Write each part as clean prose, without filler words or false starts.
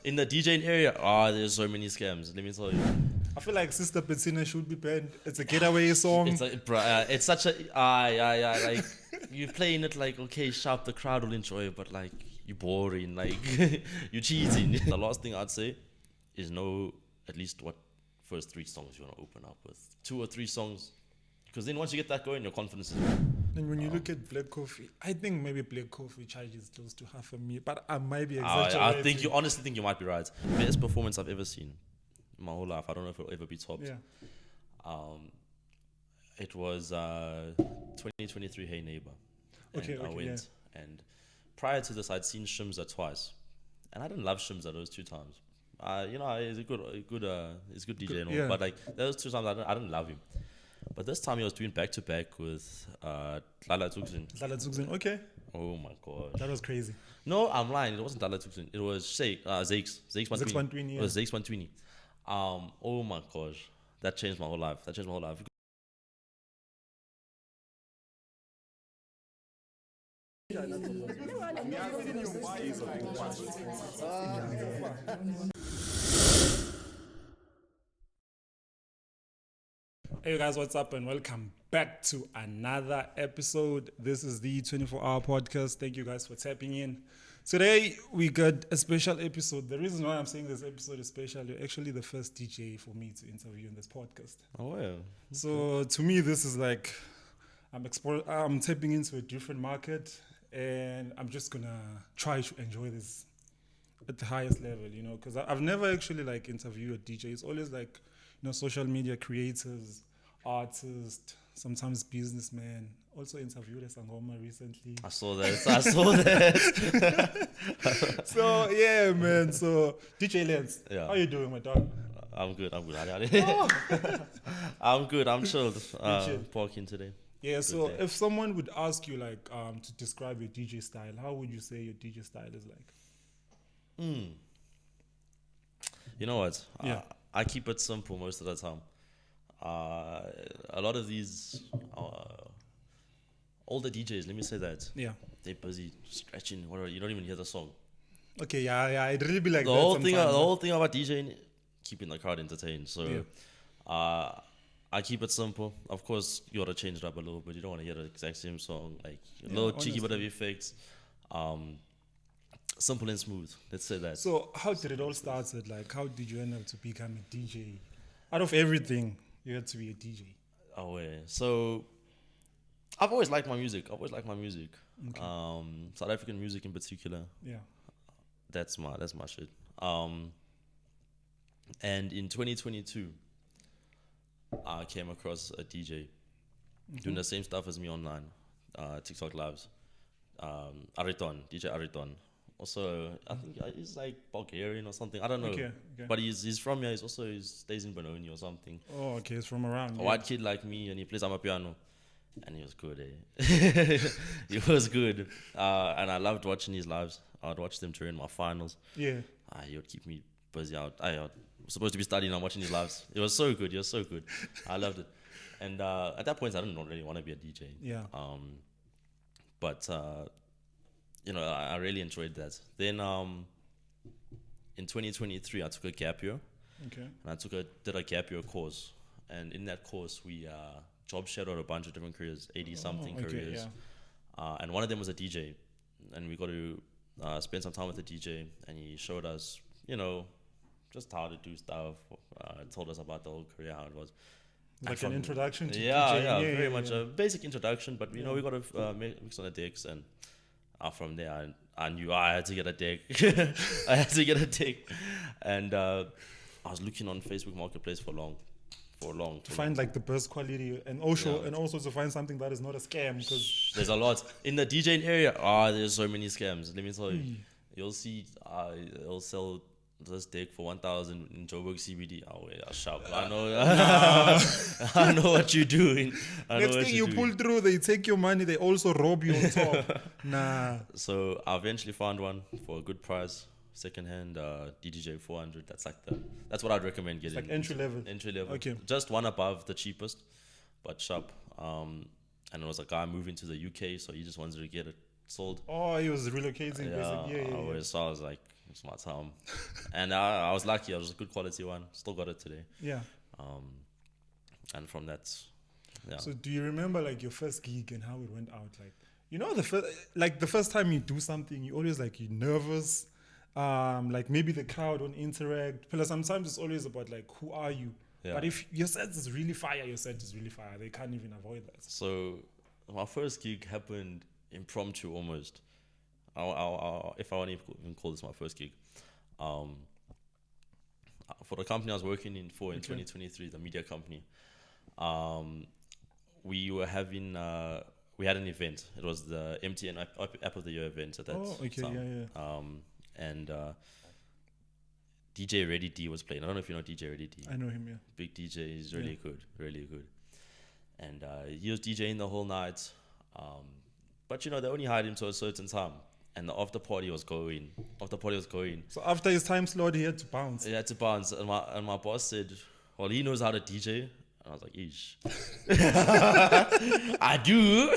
In the DJing area, there's so many scams. Let me tell you. I feel like Sister Bettina should be banned. It's a getaway song. It's such a like you're playing it like okay, sharp, the crowd will enjoy it, but like you're boring, like you're cheating. The last thing I'd say is know at least what first 3 songs you want to open up with, 2 or 3 songs, because then once you get that going, your confidence is. And when you look at Black Coffee, I think maybe Black Coffee charges close to $500,000, but I might be exaggerating. I think you honestly think you might be right. Best performance I've ever seen in my whole life. I don't know if it'll ever be topped. Yeah. It was 2023 Hey Neighbor. And I went, and prior to this, I'd seen Shimza twice, and I didn't love Shimza those 2 times. He's a good DJ and all, but like those 2 times I didn't love him. But this time he was doing back to back with Lala Tuksin. Okay. Oh my god, that was crazy. No, I'm lying. It wasn't Lala Tuksin. It was Zakes Mantwini. It was Zakes Mantwini. Oh my gosh, that changed my whole life. Hey guys, what's up and welcome back to another episode. This is the 24-hour podcast. Thank you guys for tapping in. Today we got a special episode. The reason why I'm saying this episode is special, you're actually the first DJ for me to interview in this podcast. Oh well. Okay. So to me this is like I'm tapping into a different market and I'm just gonna try to enjoy this at the highest level, you know, because I've never actually like interviewed a DJ. It's always like, you know, social media creators, artists, sometimes businessmen. Also interviewed a Sangoma recently. I saw that. So yeah, man. So DJ Lens, how you doing, my dog? I'm good. I'm good. I'm chilled. Parking today. Yeah. So if someone would ask you like to describe your DJ style, how would you say your DJ style is like? You know what? I keep it simple most of the time. A lot of these older DJs, let me say that. Yeah. They're busy scratching, whatever. You don't even hear the song. Okay, yeah. It'd really be like the whole thing about DJing, keeping the crowd entertained. So, I keep it simple. Of course, you gotta change it up a little bit. You don't want to hear the exact same song, like a little cheeky bit of effects. Simple and smooth. Let's say that. So, how did it all start? Like, how did you end up to become a DJ? Out of everything, you had to be a DJ. Oh yeah. So, I've always liked my music. Okay. South African music in particular. Yeah. That's my shit. And in 2022, I came across a DJ doing the same stuff as me online, TikTok lives. DJ Ariton. Also, I think he's like Bulgarian or something. I don't know. Okay. But he's from here. He stays in Benoni or something. Oh, okay. He's from around. A white kid like me, and he plays Amapiano. And he was good, eh? He was good. And I loved watching his lives. I would watch them during my finals. Yeah. He would keep me busy out. I was supposed to be studying and watching his lives. It was so good. I loved it. And at that point, I didn't really want to be a DJ. Yeah. But you know, I really enjoyed that. Then in 2023, I took a gap year. Okay. And I did a gap year course. And in that course, we job shadowed a bunch of different careers, 80-something careers. Yeah. And one of them was a DJ. And we got to spend some time with the DJ. And he showed us, you know, just how to do stuff. Told us about the whole career, how it was. Like an introduction to DJing? Very much a basic introduction. But, you know, we got to mix on the decks. And from there, I knew I had to get a deck. And I was looking on Facebook Marketplace for long. To find like the best quality and also to find something that is not a scam, because there's a lot in the DJing area. There's so many scams. Let me tell you, you'll see they'll sell this deck for 1,000 in Joburg CBD. Sharp. I know. I know what you're doing. Next thing you pull through, they take your money. They also rob you on top. Nah. So I eventually found one for a good price. Second-hand DDJ 400. That's what I'd recommend getting. It's like entry level. Okay. Just one above the cheapest, but sharp. And it was a guy moving to the UK, so he just wanted to get it sold. Oh, he was relocating. Yeah. So I was like, It's my time. And I was lucky. I was a good quality one. Still got it today. Yeah. And from that, yeah. So do you remember like your first gig and how it went out? Like, you know, the first time you do something, you always like, you're nervous. Like maybe the crowd won't interact. Plus sometimes it's always about like, who are you? Yeah. But if your set is really fire, your set is really fire. They can't even avoid that. So my first gig happened impromptu almost. If I want to even call this my first gig. For the company I was working in 2023, the media company, we were having we had an event. It was the MTN App of the Year event at that time. And DJ Ready D was playing. I don't know if you know DJ Ready D. I know him, yeah. Big DJ. He's really good, really good. And he was DJing the whole night. But you know, they only hired him to a certain time. And the after party was going. So after his time slot, he had to bounce. He had to bounce. And my boss said, well, he knows how to DJ. And I was like, ish. I do.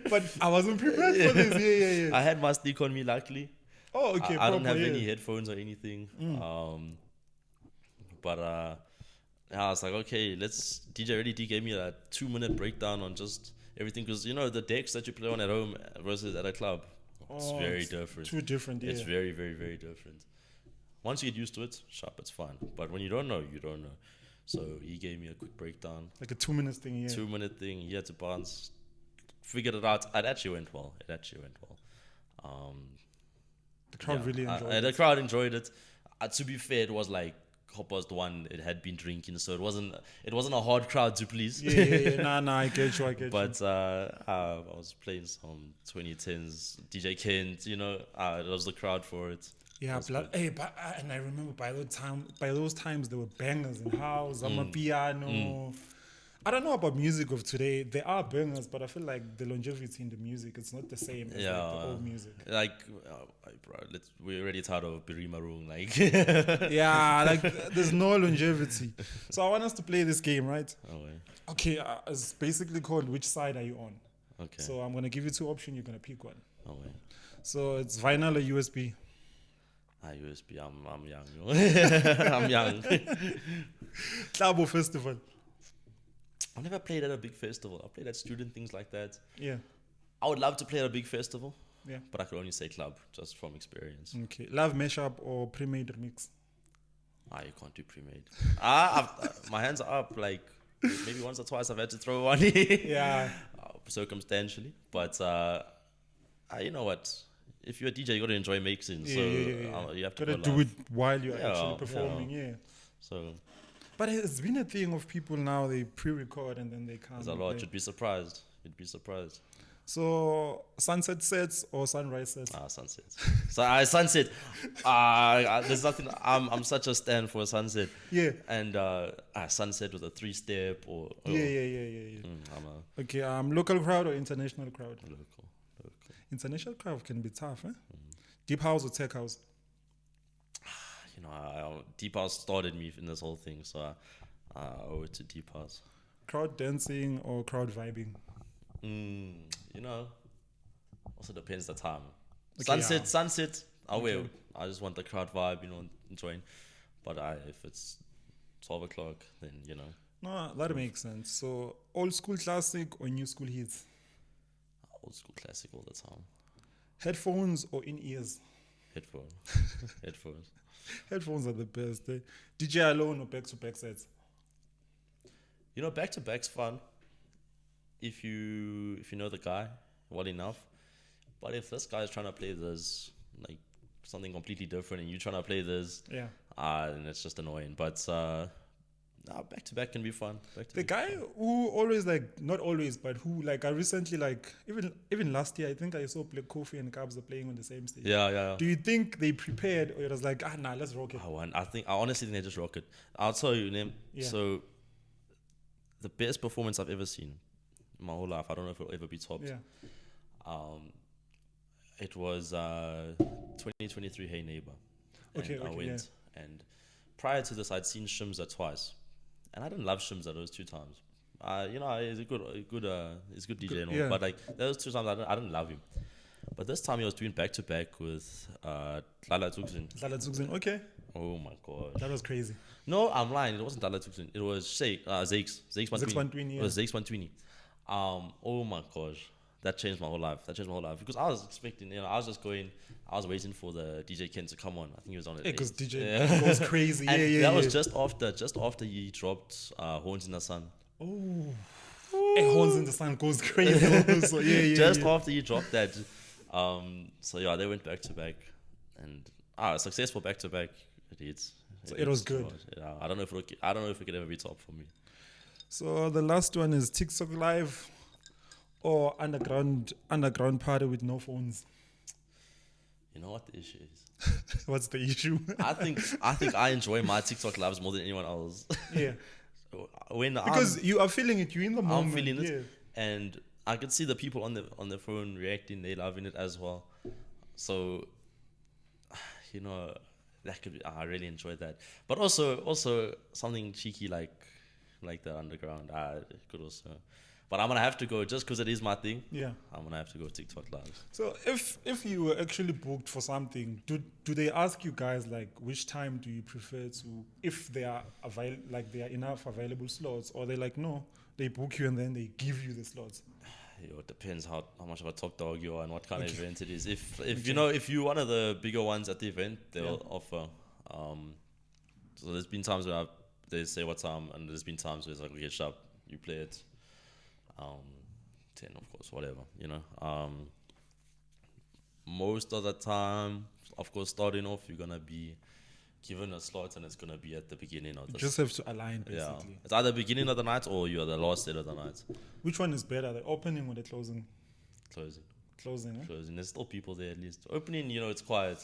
But I wasn't prepared for this. Yeah. I had my stick on me, luckily. Oh, okay. I don't have any headphones or anything. But I was like, okay, let's. DJ Ready D gave me a 2-minute breakdown on just everything. Because, you know, the decks that you play on at home versus at a club. It's very different. Too different, yeah. It's very, very, very different. Once you get used to it, sharp, it's fine. But when you don't know, you don't know. So he gave me a quick breakdown. Like a 2-minute thing, yeah. 2-minute thing. He had to bounce. Figured it out. It actually went well. The crowd really enjoyed it. The crowd enjoyed it. To be fair, it was like 1:30. It had been drinking, so it wasn't a hard crowd to please. Yeah. Nah, I get you. But I was playing some 2010s, DJ Kent, you know, it was the crowd for it. Yeah, and I remember by those times there were bangers in house, Amapiano. I don't know about music of today. There are bangers, but I feel like the longevity in the music, it's not the same as like the old music. Like, bro, we're already tired of Birima Room, like. Yeah, like there's no longevity. So I want us to play this game, right? Okay, it's basically called Which Side Are You On? Okay. So I'm gonna give you 2 options. You're gonna pick one. Okay. So it's vinyl or USB? USB. I'm young. I'm young. Club Festival? I never played at a big festival. I played at student things like that. Yeah. I would love to play at a big festival. Yeah. But I could only say club, just from experience. Okay. Love mashup or pre-made remix? You can't do pre-made. My hands are up. Like maybe once or twice I've had to throw one. Yeah. Circumstantially, but you know what? If you're a DJ, you got to enjoy mixing. So you have to do it while you're actually performing. Yeah. So. But it's been a thing of people now, they pre-record and then they can't. There's a lot. You'd be surprised. So, sunset sets or sunrise sets? Sunset. Sunset. There's nothing. I'm such a stan for sunset. Yeah. And sunset with a 3-step or. Yeah. Okay. Local crowd or international crowd? Local. International crowd can be tough, eh? Deep house or tech house? You know, Deep House started me in this whole thing, so I owe it to Deep House. Crowd dancing or crowd vibing? You know, also depends the time. Okay, Sunset, I will. I just want the crowd vibe, you know, enjoying. But if it's 12 o'clock, then, you know. No, that makes sense. So, old school classic or new school hits? Old school classic all the time. Headphones or in-ears? Headphones. Headphones are the best. Eh? DJ alone or back-to-back sets? You know, back-to-back's fun if you know the guy well enough. But if this guy is trying to play this, like, something completely different and you trying to play this, then it's just annoying. But back-to-back can be fun. The guy who always, like, not always, but who, like, I recently, like, even last year, I think I saw Black Coffee and Cubs are playing on the same stage. Yeah. Do you think they prepared or it was like, let's rock it? I honestly think they just rock it. I'll tell you, Nim. Yeah. So, the best performance I've ever seen in my whole life, I don't know if it'll ever be topped. Yeah. It was 2023 Hey Neighbor. And I went. And prior to this, I'd seen Shimza twice. And I didn't love Shimza those 2 times. You know, he's a good DJ and all. Yeah. But like those 2 times, I didn't love him. But this time he was doing back to back with Lala Tuxin. Lala Zugzin, okay. Oh my god. That was crazy. No, I'm lying. It wasn't Lala Tuxin. It was Zakes. Zakes Zwantwini, It yeah. was Zakes Swantwini. Oh my gosh. That changed my whole life. Because I was expecting, I was waiting for the DJ Ken to come on. I think he was on it. Yeah, because DJ goes crazy. And that was just after he dropped Horns in the Sun. Oh. Hey, Horns in the Sun goes crazy also. Just after he dropped that. So yeah, they went back to back. And successful back to back. It was good. Yeah, I don't know if it could ever be top for me. So the last one is TikTok Live or underground party with no phones. You know what the issue is? What's the issue? I think I enjoy my TikTok lives more than anyone else. Yeah. Because you are feeling it, you're in the moment. I'm feeling it, yeah. and I can see the people on the phone reacting. They loving it as well. So, that could be. I really enjoyed that. But also something cheeky like the underground. I could also. But I'm gonna have to go just because it is my thing. Yeah. I'm gonna have to go TikTok live. So if you were actually booked for something, do they ask you guys like which time do you prefer to, if there are there are enough available slots, or they like no, they book you and then they give you the slots? It depends how much of a top dog you are and what kind of event it is. If if you're one of the bigger ones at the event, they'll offer. So there's been times where they say what time, and there's been times where it's like, okay, sharp, you play it. 10 of course, whatever, most of the time, of course, starting off, you're gonna be given a slot and it's gonna be at the beginning of the just have to align basically. Yeah, it's either beginning of the night or you're the last set of the night. Which one is better, the opening or the closing? Closing, eh? Closing. There's still people there at least. Opening, it's quiet.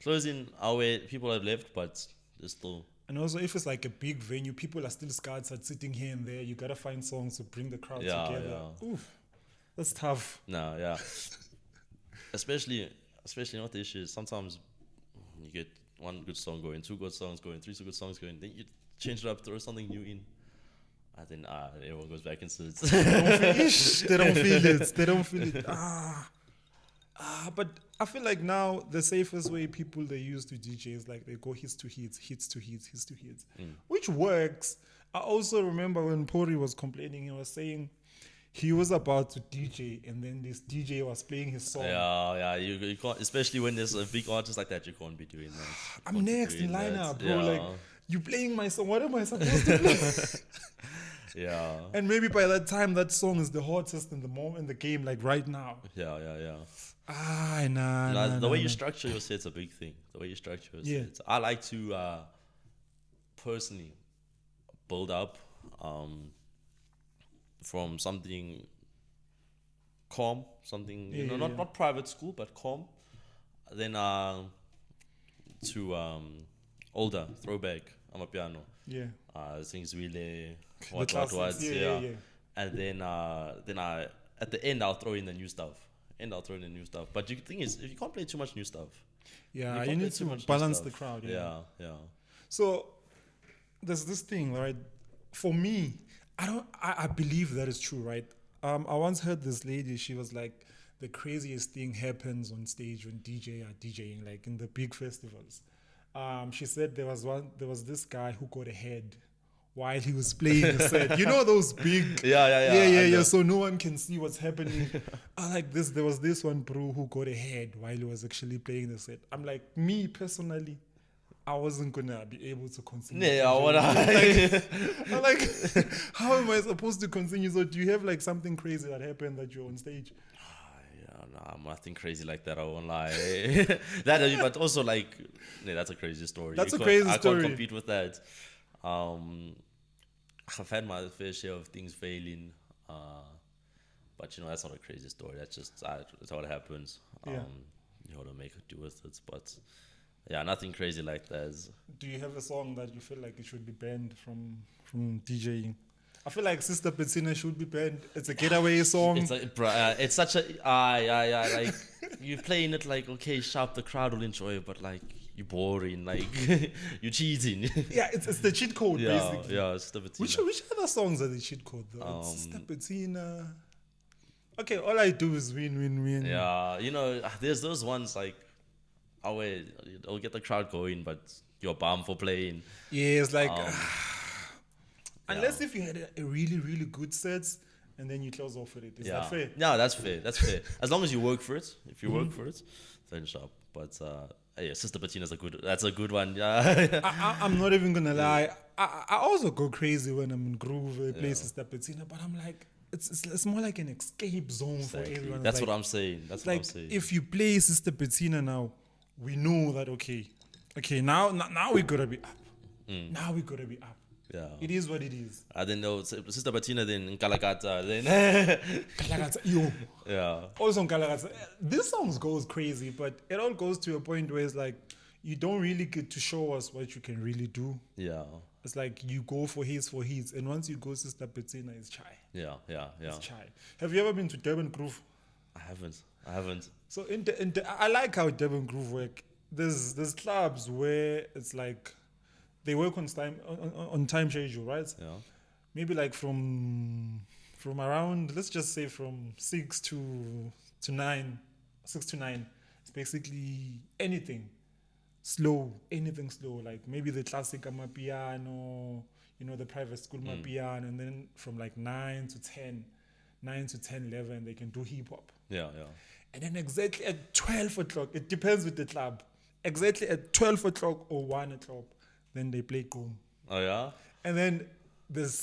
Closing are where people have left, but there's still. And also, if it's like a big venue, people are still scattered, sitting here and there. You gotta find songs to bring the crowd together. Yeah. Oof, that's tough. No, yeah. especially not the issue is sometimes you get one good song going, two good songs going, three good songs going, then you change it up, throw something new in, and then everyone goes back and sits. They don't feel it. But I feel like now the safest way people they use to DJ is like they go hits to hits, which works. I also remember when Pori was complaining, he was saying he was about to DJ and then this DJ was playing his song. Yeah, you can't, especially when there's a big artist like that, you can't be doing that. I'm next in lineup, bro. Like, you playing my song, what am I supposed to play? Yeah. And maybe by that time, that song is the hottest in the game, like right now. Yeah. The way you structure your set's a big thing. The way you structure your sets. I like to personally build up from something calm, something not private school but calm, then to older throwback Amapiano. Yeah. Things really what. Yeah. And then I at the end I'll throw in the new stuff. But the thing is, if you can't play too much new stuff, you need to balance the crowd. Yeah. So there's this thing, right? For me, I believe that is true, right? I once heard this lady. She was like, the craziest thing happens on stage when DJ are DJing, like in the big festivals. She said there was this guy who got ahead while he was playing the set. You know those big... Yeah. So no one can see what's happening. I like this. There was this one bro who got ahead while he was actually playing the set. I'm like, me personally, I wasn't going to be able to continue. Yeah, I'm like, how am I supposed to continue? So do you have like something crazy that happened that you're on stage? No, nothing crazy like that. I won't lie. But also like, that's a crazy story. That's a crazy story. I can't compete with that. I've had my fair share of things failing, but that's not a crazy story. That's just that's how it happens. You have to make it do with it. But yeah, nothing crazy like that. Do you have a song that you feel like it should be banned from DJing? I feel like Sister Bettina should be banned. It's a getaway song. It's such a like you're playing it like, okay, sharp, the crowd will enjoy it, but like you're boring, like you're cheating. Yeah, it's the cheat code basically. Yeah, Sister Bettina. Which other songs are the cheat code though? Sister Bettina. Okay, all I do is win. Yeah, you know, there's those ones like, oh wait, it'll get the crowd going, but you're bummed for playing. Yeah, it's like Um, unless if you had a really really good sets and then you close off with it. Is that fair? No, that's fair. That's fair. As long as you work for it. If you work for it, then sharp. But yeah, Sister Bettina's that's a good one. Yeah. I'm not even gonna lie. I also go crazy when I'm in groove or places that Bettina, but I'm like, it's more like an escape zone for everyone. That's like, what I'm saying. That's what like I'm saying. if you play Sister Bettina now, we know that okay, now we gotta be up. Now we gotta be up. Yeah. It is what it is. I didn't know Sister Bettina then in Kalakata then. Kalakatsa, yo. Yeah. Also in Kalakatsa, this song goes crazy, but it all goes to a point where it's like you don't really get to show us what you can really do. Yeah. It's like you go for hits, and once you go Sister Bettina, it's chai. Yeah. It's chai. Have you ever been to Durban Groove? I haven't. So I like how Durban Groove work. There's clubs where it's like they work on time schedule, right? Yeah. Maybe like from around, let's just say from 6 to 9. It's basically anything slow, like maybe the classic Amapiano, the private school Amapiano, and then from like 9 to 10, 11, they can do hip hop. Yeah. And then exactly at 12 o'clock, it depends with the club, exactly at 12 o'clock or 1 o'clock, then they play Gqom. Oh yeah? And then there's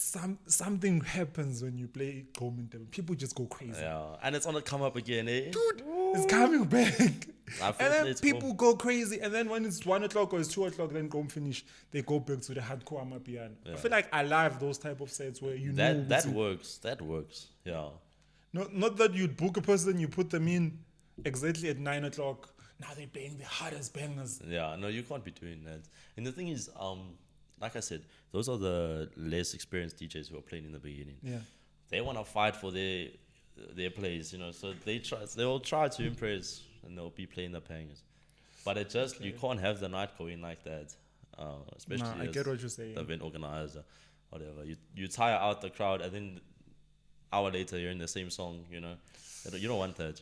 something happens when you play Gqom in Durban. People just go crazy. Yeah. And it's on the come up again, eh? Dude, it's coming back. And then people Gqom. go crazy. And then when it's 1 o'clock or it's 2 o'clock, then Gqom finish, they go back to the hardcore Amapiano. Yeah. I feel like I love those type of sets where that works. That works. Yeah. Not that you'd book a person, you put them in exactly at 9 o'clock. Now they're playing the hardest bangers. Yeah, no, you can't be doing that. And the thing is, like I said, those are the less experienced DJs who are playing in the beginning. Yeah. They want to fight for their plays, so they'll try to impress and they'll be playing the bangers. But it just, you can't have the night going like that, especially I get what you're saying. the event organizer, whatever. You tire out the crowd and then hour later you're in the same song, You don't want that.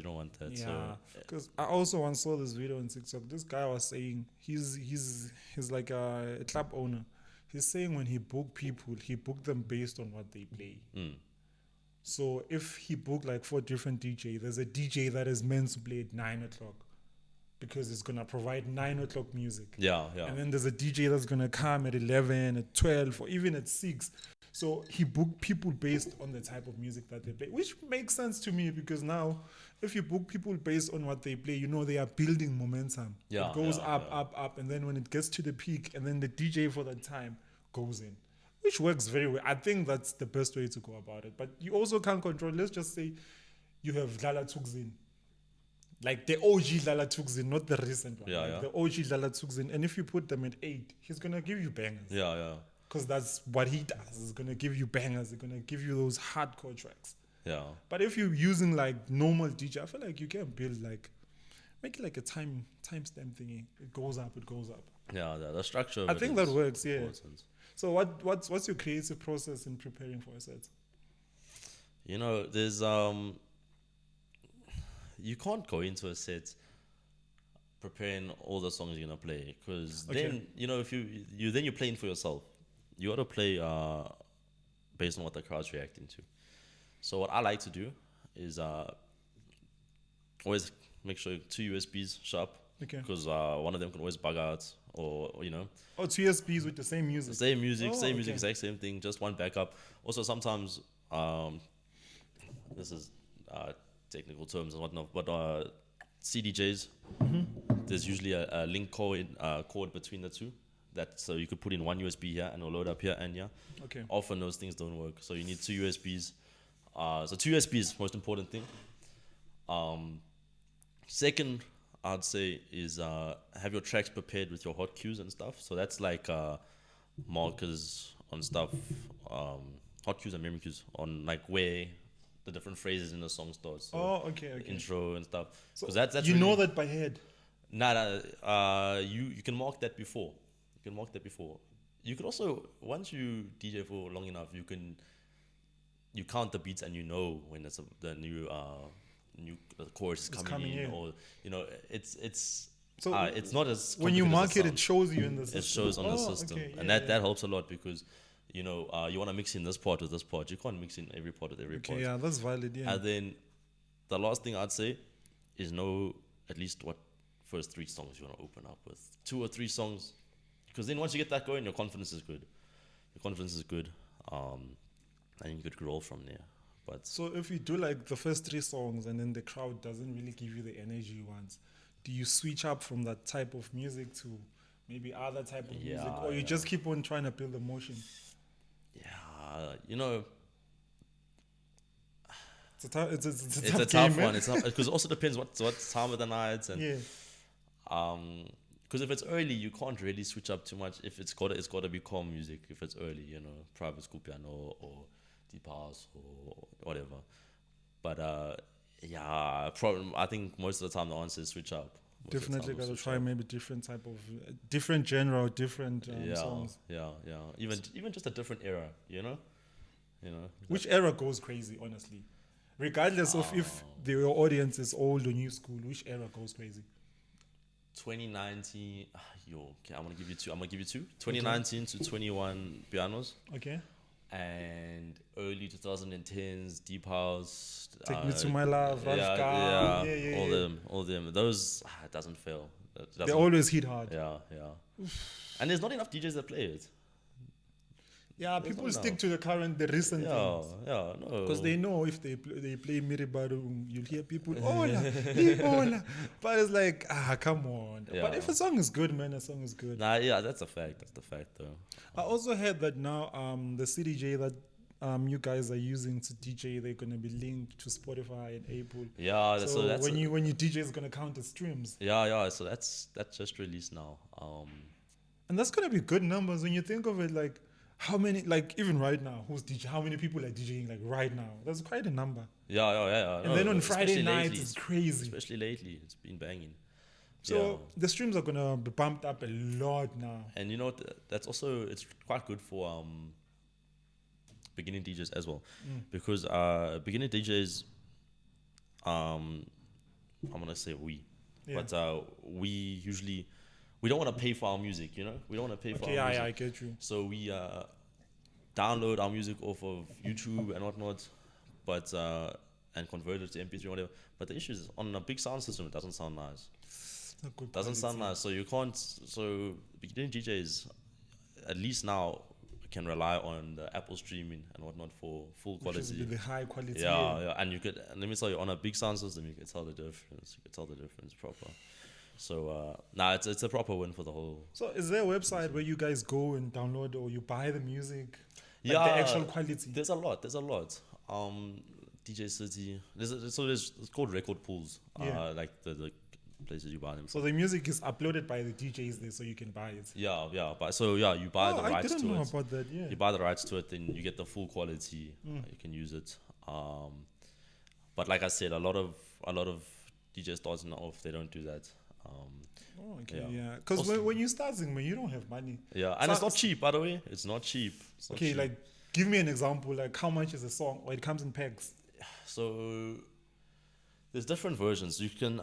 Yeah, because I also once saw this video on TikTok. This guy was saying he's like a club owner. He's saying when he book people, he book them based on what they play. So if he booked like 4 different DJ, there's a DJ that is meant to play at 9 o'clock because it's gonna provide 9 o'clock music. Yeah. And then there's a DJ that's gonna come at 11, at 12, or even at 6. So he booked people based on the type of music that they play, which makes sense to me because now if you book people based on what they play, they are building momentum. Yeah, it goes up, and then when it gets to the peak, and then the DJ for that time goes in, which works very well. I think that's the best way to go about it. But you also can't control. Let's just say you have Lala Tukzin, like the OG Lala Tukzin, not the recent one. Yeah. The OG Lala Tukzin, and if you put them at 8, he's gonna give you bangers. Yeah. Because that's what he does. He's going to give you bangers. He's going to give you those hardcore tracks. Yeah. But if you're using like normal DJ, I feel like you can build make it like a timestamp thingy. It goes up. Yeah, the structure of I it think is that works, yeah. important. So what's your creative process in preparing for a set? There's you can't go into a set preparing all the songs you're gonna play because then if you're playing for yourself. You got to play based on what the crowd's reacting to. So what I like to do is always make sure 2 USBs sharp. Okay. Because one of them can always bug out or. Oh, 2 USBs with the same music. Same music, Okay. exact same thing, just one backup. Also sometimes, this is technical terms and whatnot, but CDJs, there's usually a link cord between the two. So you could put in one USB here and it'll load up here and here. Okay. Often those things don't work, so you need 2 USBs. So 2 USBs, most important thing. Second, I'd say is have your tracks prepared with your hot cues and stuff. So that's like markers on stuff, hot cues and memory cues on like where the different phrases in the song starts. So okay. intro and stuff. So that's you really, know that by head. You can mark that before. You can also, once you DJ for long enough, you can you count the beats and you know when the new chorus is It's coming coming in, in. or it's So it's not as when you complicated as mark it, it shows you in the system. it shows on the system, okay, and yeah, that helps a lot because you want to mix in this part with this part. You can't mix in every part with every Okay, part. yeah, that's valid. Yeah. And then the last thing I'd say is know at least what first 3 songs you want to open up with. 2 or 3 songs, because then once you get that going, your confidence is good. And you could grow from there. But So if you do like the first 3 songs and then the crowd doesn't really give you the energy you want, do you switch up from that type of music to maybe other type of music, or you just keep on trying to build emotion? yeah, It's a it's tough a tough game, one. It's because it also depends what time of the night, and yeah. because if it's early, you can't really switch up too much. If it's gotta be calm music. If it's early, private school piano or deep house or whatever. But I think most of the time the answer is switch up. Definitely got to try maybe different type of different genre or different songs. Yeah. Even just a different era, you know. Which era goes crazy, honestly? Regardless of if your audience is old or new school, which era goes crazy? 2019. Okay, I'm gonna give you two. 2019 to 21 pianos. Okay. And early 2010s deep house. Take Me to My Love, Ralph all them. Those it doesn't fail. They always hit hard. Yeah. And there's not enough DJs that play it. Yeah, people stick to the recent things. Yeah, no. Because they know if they play Miribaru, you'll hear people, hola. But it's like, come on. Yeah. But if a song is good, man, a song is good. Nah, yeah, that's a fact. That's the fact, though. I also heard that now the CDJ that you guys are using to DJ, they're going to be linked to Spotify and Apple. Yeah, so that's when you DJ, it's going to count as streams. Yeah. So that's just released now. And that's going to be good numbers when you think of it, like, how many, like, even right now, how many people are DJing, like, right now? That's quite a number. Yeah. And then on Friday nights, it's crazy. Especially lately, it's been banging. So the streams are going to be bumped up a lot now. And you know what? That's also, it's quite good for beginning DJs as well. Because beginning DJs, I'm going to say but we don't want to pay for our music, We don't want to pay for our music. Yeah, I get you. So we download our music off of YouTube and whatnot, but and convert it to MP3 or whatever. But the issue is on a big sound system, it doesn't sound nice. Sound nice. So you can't. So beginning DJs, at least now, can rely on the Apple streaming and whatnot for full quality. Which is the high quality. Yeah. And let me tell you, on a big sound system, you can tell the difference. Proper. So it's a proper win for the whole. So is there a website where you guys go and download or you buy the music? Like the actual quality. There's a lot. DJ City. It's called record pools. Like the places you buy them. So the music is uploaded by the DJs there, so you can buy it. Yeah. But you buy the rights to it. I didn't know about that. Yeah. You buy the rights to it, then you get the full quality. You can use it. But like I said, a lot of DJs starting off, they don't do that. Yeah. Because when you start singing, you don't have money. Yeah, and it's not cheap, by the way. It's not cheap. Cheap. Like, give me an example. Like, how much is a song? Or it comes in packs? So, there's different versions. You can,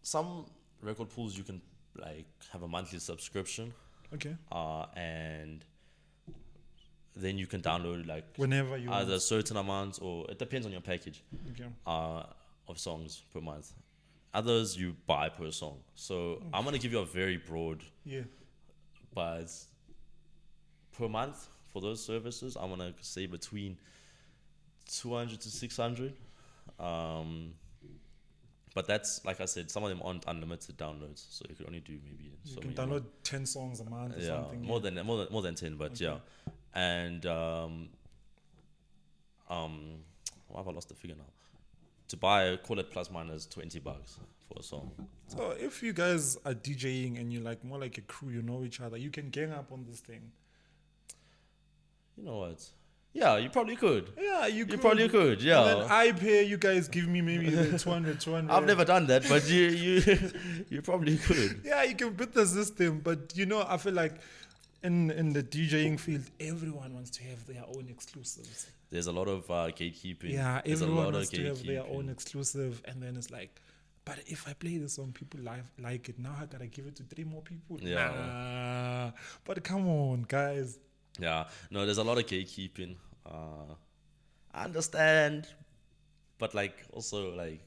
some record pools, you can, like, have a monthly subscription. Okay. And then you can download, like, whenever you either a certain amount, or it depends on your package. Okay. Of songs per month. Others you buy per song. So I'm gonna give you a very broad. Yeah. But per month for those services, I'm gonna say between 200 to 600. But that's, like I said, some of them aren't unlimited downloads, so you can only do maybe. You can download 10 songs a month or something. More than 10, but okay. And have I lost the figure now? To buy, call it plus minus $20 for a song. So if you guys are DJing and you're like more like a crew, you know each other, you can gang up on this thing. You know what? Yeah, you probably could. Yeah, you probably could. Yeah. And then I pay, you guys give me maybe the 200. I've never done that, but you probably could. Yeah, you can beat the system, but I feel like in the DJing field, everyone wants to have their own exclusives. There's a lot of gatekeeping. Yeah, There's a everyone lot wants of to have their own gatekeeping. exclusive, and then it's like, but if I play this song, people like it. Now I gotta give it to 3 more people. Yeah. Nah. But come on, guys. Yeah, no, there's a lot of gatekeeping. I understand, but like also like,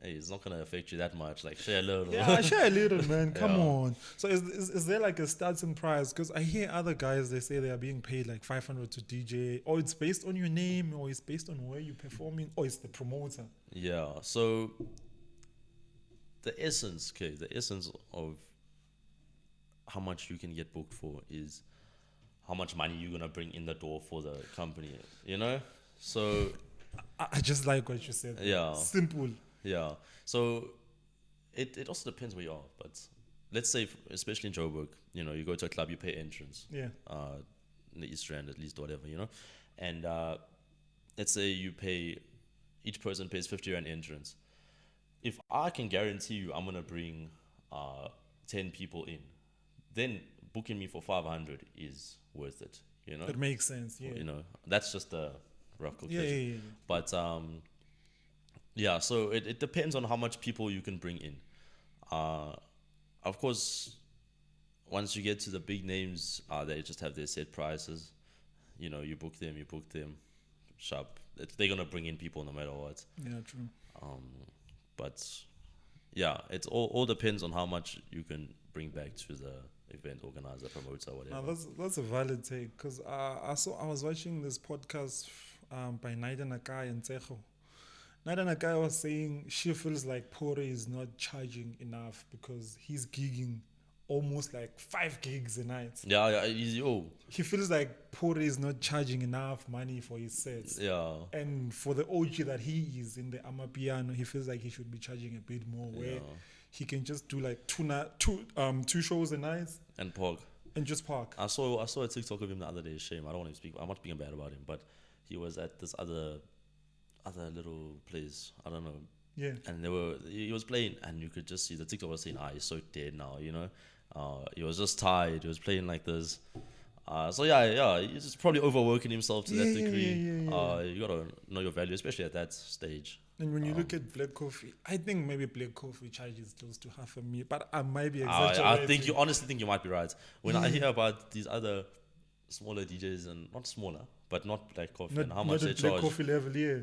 hey, it's not gonna affect you that much. Like share a little. Yeah, share a little, man. Come Yeah. on. So is there like a starting price? Because I hear other guys, they say they are being paid like 500 to DJ, or it's based on your name, or it's based on where you're performing, or it's the promoter. Yeah. So the essence of how much you can get booked for is how much money you're gonna bring in the door for the company. You know. So I just like what you said. yeah. Simple. Yeah. So it also depends where you are. But let's say, especially in Joburg, you know, you go to a club, you pay entrance. Yeah. In the East Rand at least, or whatever, you know. And let's say each person pays 50 Rand entrance. If I can guarantee you I'm going to bring 10 people in, then booking me for 500 is worth it, you know. It makes sense. Yeah. You know, that's just a rough Yeah, calculation. yeah, yeah. But yeah, so it depends on how much people you can bring in. Of course, once you get to the big names, they just have their set prices. You know, you book them, sharp. They're gonna bring in people no matter what. Yeah, true. But yeah, it all depends on how much you can bring back to the event organizer, promoter, whatever. Now that's a valid take, because I was watching this podcast by Naida Nakai and Tsecho. Naida Nakai was saying she feels like Pore is not charging enough because he's gigging almost like 5 gigs a night. Yeah, easy. Oh, He feels like Pore is not charging enough money for his sets. yeah, And for the OG that he is in the Amapiano, he feels like he should be charging a bit more, where yeah. he can just do like two shows a night And Pog. and just park. I saw a TikTok of him the other day. Shame, I don't want to speak. I'm not speaking bad about him, but he was at this other little place. I don't know. Yeah. And he was playing, and you could just see the TikTok was saying, he's so dead now, you know. He was just tired. He was playing like this. So yeah, he's just probably overworking himself to that Yeah, degree. yeah. You gotta know your value, especially at that stage. And when you look at Black Coffee, I think maybe Black Coffee charges close to $500,000, but I might be exaggerating. I think you honestly think you might be right. When I hear about these other smaller DJs, and not smaller, but not Black Coffee, and how much they at Black charge, Coffee level, yeah.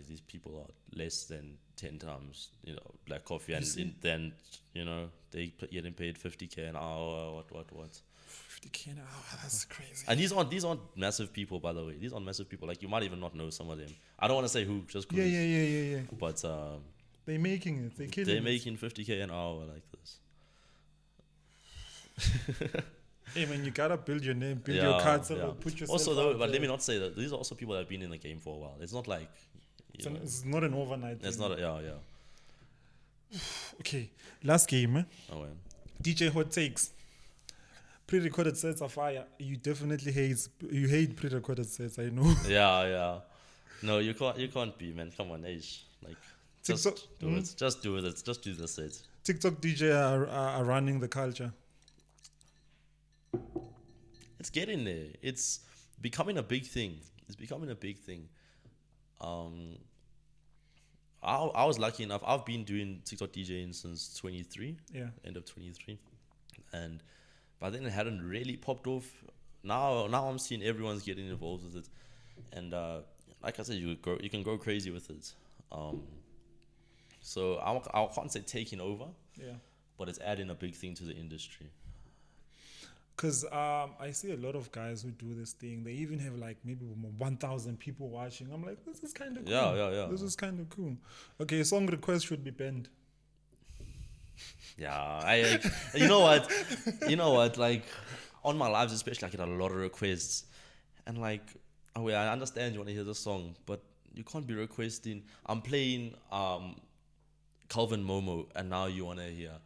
these people are less than 10 times, you know, Black Coffee, and see? then, you know, they getting paid 50K an hour, what. 50K an hour, that's crazy. And these aren't massive people, by the way. These aren't massive people. Like, you might even not know some of them. I don't want to say who, just 'cause. Yeah. But They're making it. They're killing they're it. making 50K an hour like this. Hey man, you gotta build your name, build your cards, put yourself Also, though, out but there. let me not say that these are also people that have been in the game for a while. It's not like, you know, It's not an overnight it's thing. not. Yeah. Okay, last game, eh? Oh man. DJ Hot Takes. Pre-recorded sets are fire. You definitely hate pre-recorded sets, I know. Yeah. No, you can't be, man. Come on, age. Like, just TikTok- do it. Just do it. Just do the set. TikTok DJ are running the culture. It's getting there. It's becoming a big thing. I was lucky enough. I've been doing TikTok DJing since 23, Yeah. end of 23, and by then it hadn't really popped off. Now I'm seeing everyone's getting involved with it, and like I said, you can go crazy with it. So I can't say taking over, Yeah. but it's adding a big thing to the industry. Because I see a lot of guys who do this thing. They even have like maybe 1,000 people watching. I'm like, this is kind of cool. Yeah. This is kind of cool. Okay, song request should be banned. Yeah, you know what, like, on my lives especially, I get a lot of requests, and like, I understand you want to hear the song, but you can't be requesting. I'm playing Calvin Momo, and now you want to hear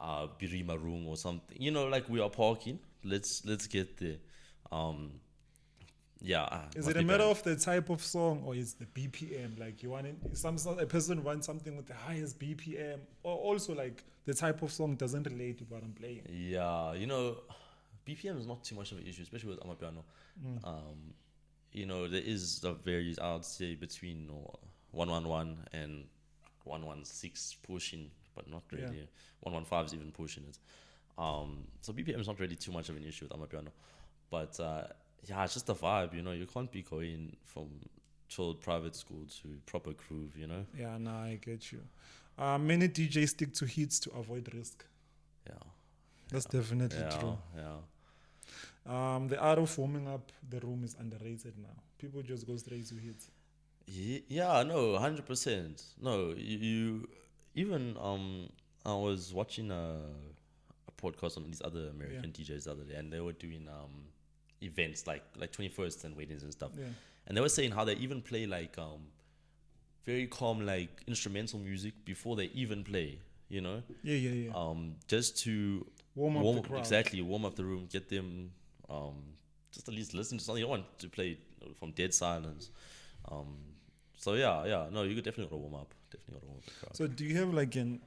Birima Room or something. You know, like, we are parking. Let's get there. Is it a matter of the type of song, or is the BPM? Like, you want a person wants something with the highest BPM, or also like the type of song doesn't relate to what I'm playing. Yeah, you know, BPM is not too much of an issue, especially with Amapiano. You know, there is the varies, I'd say, between 111 and 116 pushing, but not really. Yeah. 115 is even pushing it. So BPM is not really too much of an issue with Amapiano. But yeah, it's just a vibe, you know. You can't be going from chilled private school to proper groove, you know. Yeah, no, I get you. Many DJs stick to hits to avoid risk. Yeah. That's definitely true. Yeah. The art of warming up the room is underrated now. People just go straight to hits. Yeah, no, 100%. No, you even I was watching a podcast on these other American DJs the other day, and they were doing events like 21st and weddings and stuff. Yeah. And they were saying how they even play like very calm like instrumental music before they even play, you know? Yeah. Just to Warm up the crowd. Exactly, warm up the room, get them just at least listen to something. You don't want to play from dead silence. So yeah, no, you could definitely gotta warm up. Definitely gotta warm up the crowd. So do you have like an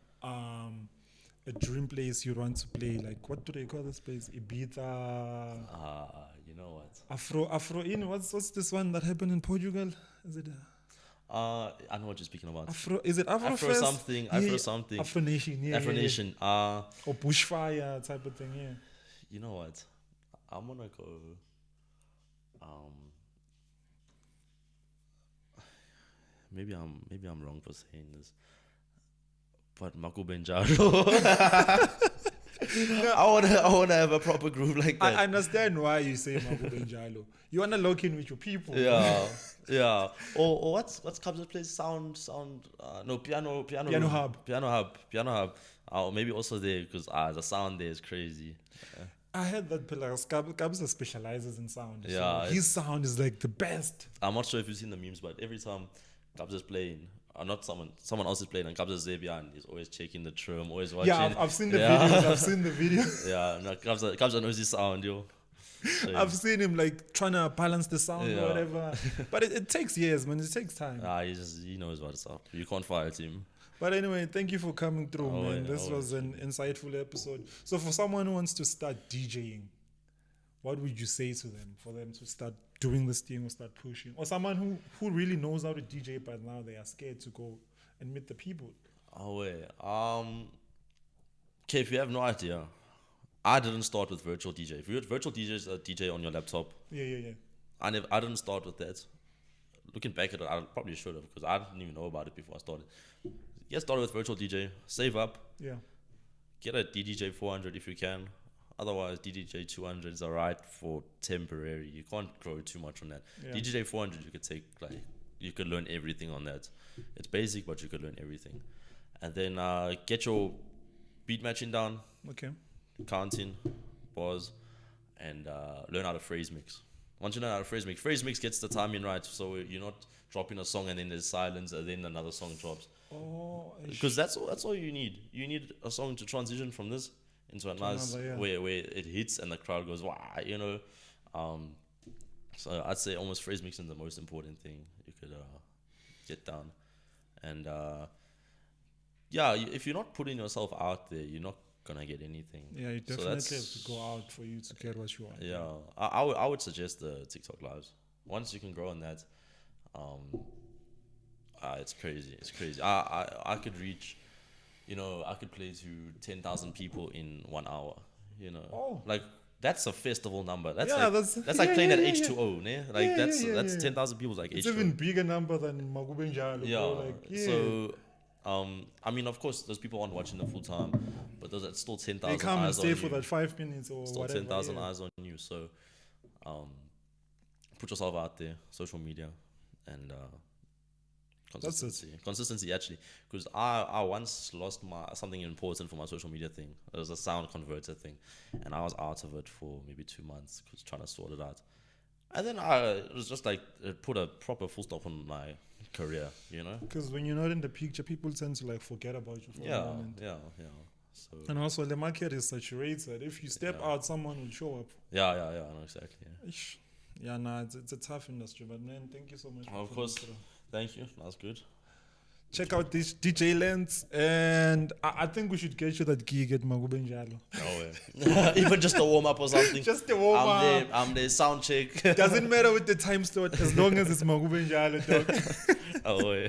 a dream place you want to play? Like, what do they call this place? Ibiza. You know what? Afro in what's this one that happened in Portugal? Is it I know what you're speaking about. Is it Afro Afro Fest? something. Afro something. Afro Nation. Yeah. Afro Nation. Or bushfire type of thing. Yeah. You know what? I'm gonna go. Maybe I'm wrong for saying this, but Makubenjaro. I wanna have a proper groove like that. I understand why you say Makubenjalo. You wanna lock in with your people. Yeah. Or what's Kabza's place? Sound. No, piano hub. Maybe also there because the sound there is crazy. I heard that Kabza specializes in sound. Yeah, so his sound is like the best. I'm not sure if you've seen the memes, but every time Kabza's playing, or not someone else is playing, and Kabza's there behind, he's always checking the trim, always watching. Yeah, I've seen the videos. Yeah, no, Kabza knows his sound, yo. So, I've seen him like trying to balance the sound or whatever. But it takes years, man. It takes time. He knows what's up. You can't fire him. But anyway, thank you for coming through, man. This was an insightful episode. So for someone who wants to start DJing, what would you say to them for them to start doing this thing or start pushing? Or someone who really knows how to DJ but now they are scared to go and meet the people? Okay, if you have no idea, I didn't start with virtual DJ. If you virtual DJ is a DJ on your laptop. Yeah. I didn't start with that. Looking back at it, I probably should have because I didn't even know about it before I started. Get started with virtual DJ. Save up. Yeah. Get a DDJ 400 if you can. Otherwise, DDJ 200 is alright for temporary. You can't grow too much on that. Yeah. DDJ 400, you could take you could learn everything on that. It's basic, but you could learn everything. And then get your beat matching down. Okay. Counting, pause, and learn how to phrase mix. Once you learn how to phrase mix gets the timing right, so you're not dropping a song and then there's silence and then another song drops. Oh, because that's all you need. You need a song to transition from this into a nice where it hits and the crowd goes wow, you know. So I'd say almost phrase mixing is the most important thing you could get down, and if you're not putting yourself out there, you're not gonna get anything. Yeah, you definitely have to go out for you to get what you want. Yeah, I would suggest the TikTok lives. Once you can grow on that, it's crazy. It's crazy. I could reach, I could play to 10,000 people in 1 hour. Like that's a festival number. That's like playing at H2O, ne? Like that's 10,000 people. Like it's H2O. even bigger number than Makubenjalo. So. I mean, of course, those people aren't watching the full time, but those are still 10,000 eyes on you. They come and stay for that 5 minutes or still whatever. 10,000 eyes on you. So, put yourself out there, social media, and consistency actually, because I once lost something important for my social media thing. It was a sound converter thing, and I was out of it for maybe 2 months because trying to sort it out. And then it was just like it put a proper full stop on my career, because when you're not in the picture, people tend to forget about you for a moment. Yeah. So, and also the market is saturated. If you step out, someone will show up. Yeah, no, exactly. Yeah, it's a tough industry, but man, thank you so much. Of course, thank you. That's good. check out this DJ Lens, and I think we should get you that gig at Magubenjalo. Oh, even just a warm up or something. Just a warm up. I'm the sound check. Doesn't matter with the time slot as long as it's Magubenjalo, dog. Oh, yeah.